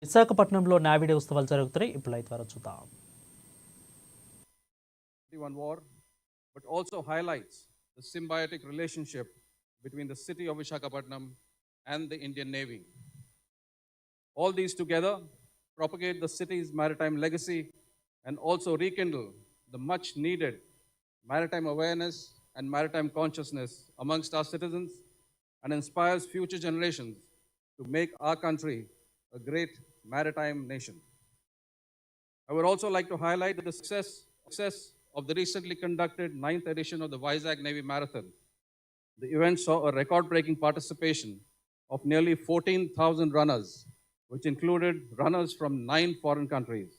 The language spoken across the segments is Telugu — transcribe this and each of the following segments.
విశాఖపట్నంలో నావిడే ఉత్సవాలు జరుగుతున్నాయి. ఇప్పుడు లైవ్ ద్వారా చూద్దాం. War, but also highlights the symbiotic relationship between the city of Visakhapatnam and the Indian Navy. All these together propagate the city's maritime legacy and also rekindle the much needed maritime awareness and maritime consciousness amongst our citizens and inspires future generations to make our country a great maritime nation. I would also like to highlight the success of the recently conducted 9th edition of the Vizag Navy Marathon. The event saw a record-breaking participation of nearly 14,000 runners, which included runners from 9 foreign countries,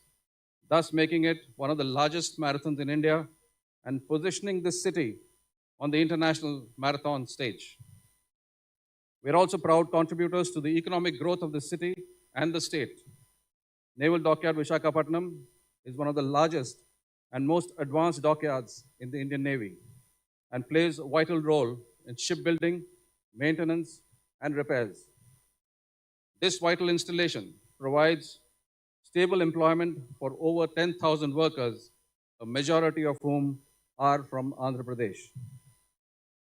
thus making it one of the largest marathons in India and positioning this city on the international marathon stage. We are also proud contributors to the economic growth of the city and the state. Naval Dockyard Visakhapatnam is one of the largest and most advanced dockyards in the Indian Navy and plays a vital role in shipbuilding, maintenance, and repairs. This vital installation provides stable employment for over 10,000 workers, a majority of whom are from Andhra Pradesh.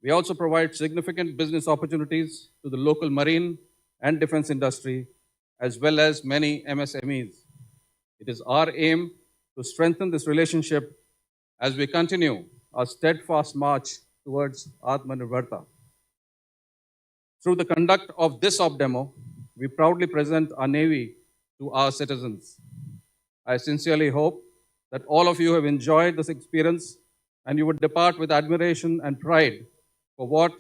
We also provide significant business opportunities to the local marine and defense industry, as well as many MSMEs. It is our aim to strengthen this relationship as we continue our steadfast march towards Atmanirbharta. Through the conduct of this op-demo, we proudly present our Navy to our citizens. I sincerely hope that all of you have enjoyed this experience and you would depart with admiration and pride for what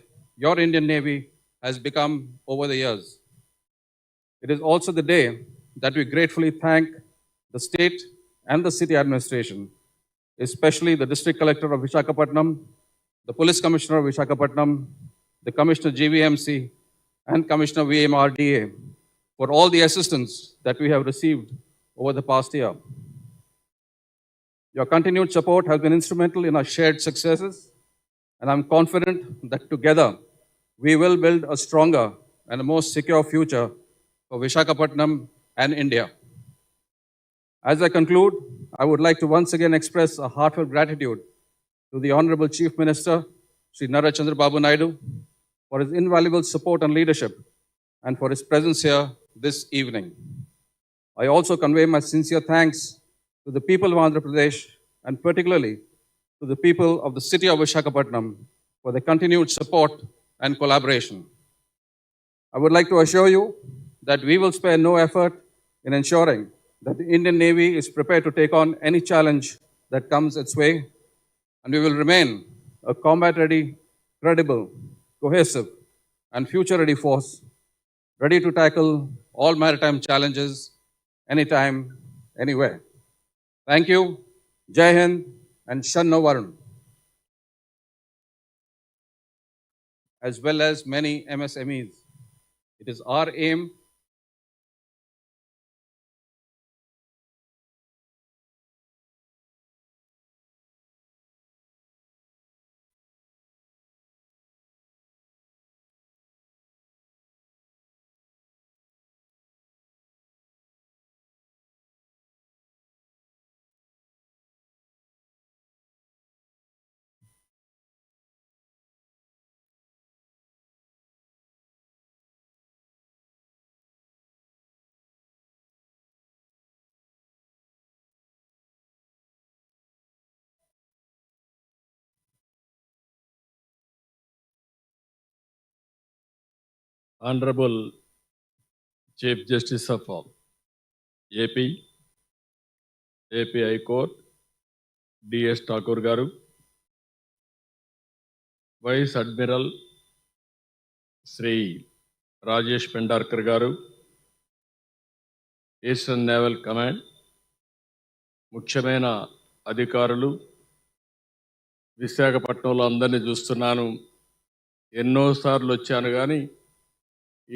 your Indian Navy has become over the years. It is also the day that we gratefully thank the state and the city administration, especially the district collector of Visakhapatnam, the police commissioner of Visakhapatnam, the commissioner GVMC, and commissioner VMRDA for all the assistance that we have received over the past year. Your continued support has been instrumental in our shared successes, and I'm confident that together we will build a stronger and a more secure future for Visakhapatnam and India. As I conclude, I would like to once again express a heartfelt gratitude to the Honorable Chief Minister, Sri Nara Chandrababu Naidu, for his invaluable support and leadership and for his presence here this evening. I also convey my sincere thanks to the people of Andhra Pradesh and particularly to the people of the city of Visakhapatnam for their continued support and collaboration. I would like to assure you that we will spare no effort in ensuring that the Indian Navy is prepared to take on any challenge that comes its way, and we will remain a combat-ready, credible, cohesive, and future-ready force, ready to tackle all maritime challenges anytime, anywhere. Thank you, Jai Hind, and Shanno Varun, as well as many MSMEs. It is our aim Honorable Chief Justice of AP High Court, D.S. Thakur Garu, Vice Admiral Sri Rajesh Pendarkar Garu, Eastern Naval Command, ముఖ్యమైన అధికారులు, విశాఖపట్నంలో అందరినీ చూస్తున్నాను. ఎన్నోసార్లు వచ్చాను కానీ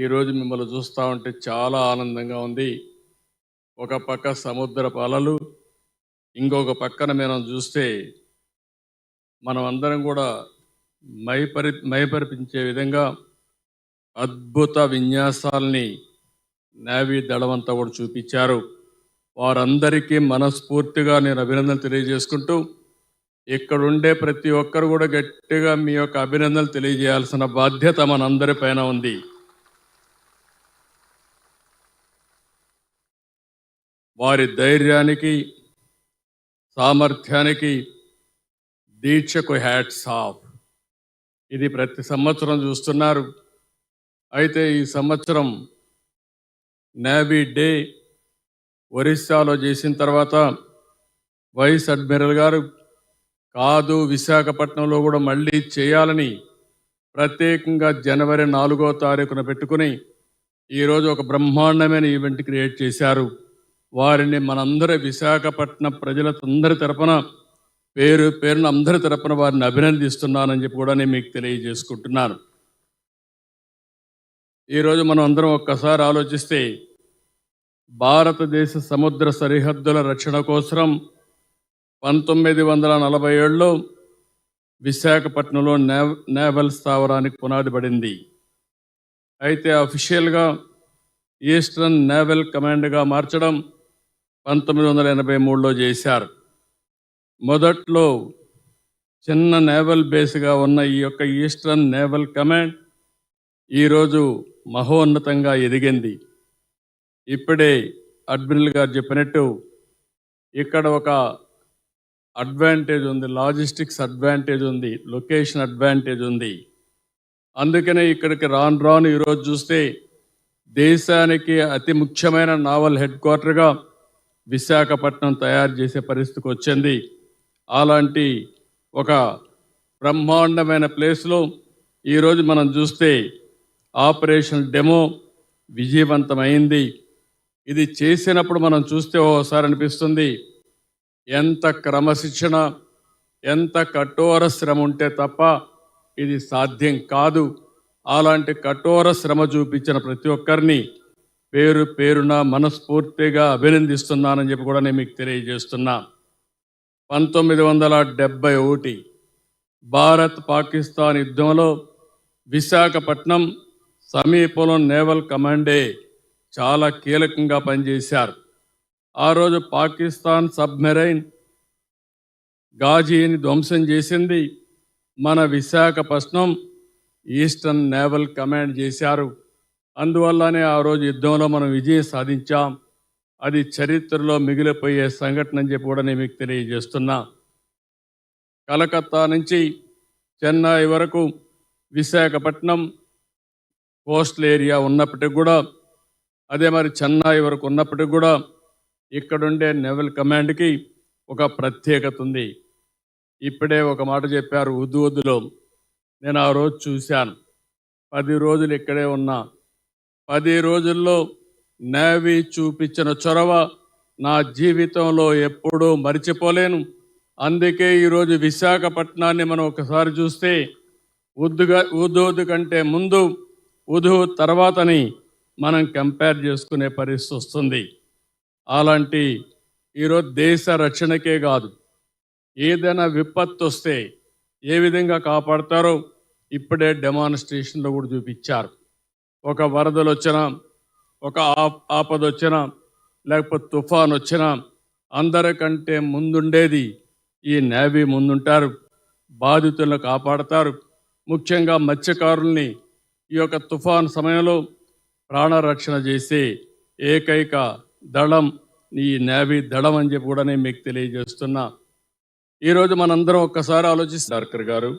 ఈరోజు మిమ్మల్ని చూస్తూ ఉంటే చాలా ఆనందంగా ఉంది. ఒక పక్క సముద్రపు అలలు, ఇంకొక పక్కన మనం చూస్తే మనం అందరం కూడా మైపరిపించే విధంగా అద్భుత విన్యాసాలని నేవీ దళం అంతా కూడా చూపించారు. వారందరికీ మనస్ఫూర్తిగా నేను అభినందనలు తెలియజేసుకుంటూ, ఇక్కడుండే ప్రతి ఒక్కరు కూడా గట్టిగా మీ యొక్క అభినందనలు తెలియజేయాల్సిన బాధ్యత మనందరి పైన ఉంది. వారి ధైర్యానికి, సామర్థ్యానికి, దీక్షకు హ్యాట్స్ ఆఫ్. ఇది ప్రతి సంవత్సరం చూస్తున్నారు. అయితే ఈ సంవత్సరం నేవీ డే ఒరిస్సాలో చేసిన తర్వాత వైస్ అడ్మిరల్ గారు కాదు విశాఖపట్నంలో కూడా మళ్ళీ చేయాలని ప్రత్యేకంగా జనవరి 4వ తారీఖున పెట్టుకుని ఈరోజు ఒక బ్రహ్మాండమైన ఈవెంట్ క్రియేట్ చేశారు. వారిని మనందరి విశాఖపట్నం ప్రజలందరి తరపున పేరున అందరి తరపున వారిని అభినందిస్తున్నానని చెప్పి కూడా నేను మీకు తెలియజేసుకుంటున్నాను. ఈరోజు మనం అందరం ఒక్కసారి ఆలోచిస్తే భారతదేశ సముద్ర సరిహద్దుల రక్షణ కోసం 1947లో విశాఖపట్నంలో నేవల్ స్థావరానికి పునాది పడింది. అయితే అఫీషియల్గా ఈస్టర్న్ నేవల్ కమాండ్గా మార్చడం 1983లో చేశారు. మొదట్లో చిన్న నేవల్ బేస్గా ఉన్న ఈ యొక్క ఈస్టర్న్ నేవల్ కమాండ్ ఈరోజు మహోన్నతంగా ఎదిగింది. ఇప్పుడే అడ్మిరల్ గారు చెప్పినట్టు ఇక్కడ ఒక అడ్వాంటేజ్ ఉంది, లాజిస్టిక్స్ అడ్వాంటేజ్ ఉంది, లొకేషన్ అడ్వాంటేజ్ ఉంది. అందుకనే ఇక్కడికి రాను ఈరోజు చూస్తే దేశానికి అతి ముఖ్యమైన నావల్ హెడ్ క్వార్టర్గా విశాఖపట్నం తయారు చేసే పరిస్థితికి వచ్చింది. అలాంటి ఒక బ్రహ్మాండమైన ప్లేస్లో ఈరోజు మనం చూస్తే ఆపరేషన్ డెమో విజయవంతమైంది. ఇది చేసినప్పుడు మనం చూస్తే ఓసారి అనిపిస్తుంది ఎంత క్రమశిక్షణ, ఎంత కఠోర శ్రమ ఉంటే తప్ప ఇది సాధ్యం కాదు. అలాంటి కఠోర శ్రమ చూపించిన ప్రతి ఒక్కరిని పేరున మనస్ఫూర్తిగా అభినందిస్తున్నానని చెప్పి కూడా నేను మీకు తెలియజేస్తున్నా. 1971 భారత్ పాకిస్తాన్ యుద్ధంలో విశాఖపట్నం సమీపంలో నేవల్ కమాండే చాలా కీలకంగా పనిచేశారు. ఆ రోజు పాకిస్తాన్ సబ్మెరైన్ గాజీని ధ్వంసం చేసింది మన విశాఖపట్నం ఈస్టర్న్ నేవల్ కమాండ్ చేశారు. అందువల్లనే ఆ రోజు యుద్ధంలో మనం విజయం సాధించాం. అది చరిత్రలో మిగిలిపోయే సంఘటన అని చెప్పి కూడా నేను మీకు తెలియజేస్తున్నా. కలకత్తా నుంచి చెన్నై వరకు విశాఖపట్నం కోస్టల్ ఏరియా ఉన్నప్పటికి కూడా, అదే మరి చెన్నై వరకు ఉన్నప్పటికి కూడా ఇక్కడుండే నేవల్ కమాండ్కి ఒక ప్రత్యేకత ఉంది. ఇప్పుడే ఒక మాట చెప్పారు ఉద్దులో, నేను ఆ రోజు చూశాను. 10 రోజులు ఇక్కడే ఉన్నా. 10 రోజుల్లో నేవీ చూపించిన చొరవ నా జీవితంలో ఎప్పుడూ మర్చిపోలేను. అందుకే ఈరోజు విశాఖపట్నాన్ని మనం ఒకసారి చూస్తే ఉదూదు కంటే ముందు, ఉదూ తర్వాతని మనం కంపేర్ చేసుకునే పరిస్థితి వస్తుంది. అలాంటి ఈరోజు దేశ రక్షణకే కాదు, ఏదైనా విపత్తు వస్తే ఏ విధంగా కాపాడతారో ఇప్పుడే డెమాన్స్ట్రేషన్లో కూడా చూపించారు. ఒక వరదలు వచ్చినా, ఒక ఆపద వచ్చినా, లేకపోతే తుఫాన్ వచ్చినా అందరికంటే ముందుండేది ఈ నేవీ ముందుంటారు. బాధితులను కాపాడతారు. ముఖ్యంగా మత్స్యకారుల్ని ఈ యొక్క తుఫాన్ సమయంలో ప్రాణరక్షణ చేసే ఏకైక దళం ఈ నేవీ దళం అని చెప్పి కూడా నేను మీకు తెలియజేస్తున్నా. ఈరోజు మనందరం ఒక్కసారి ఆలోచిస్తే డాక్టర్ గారు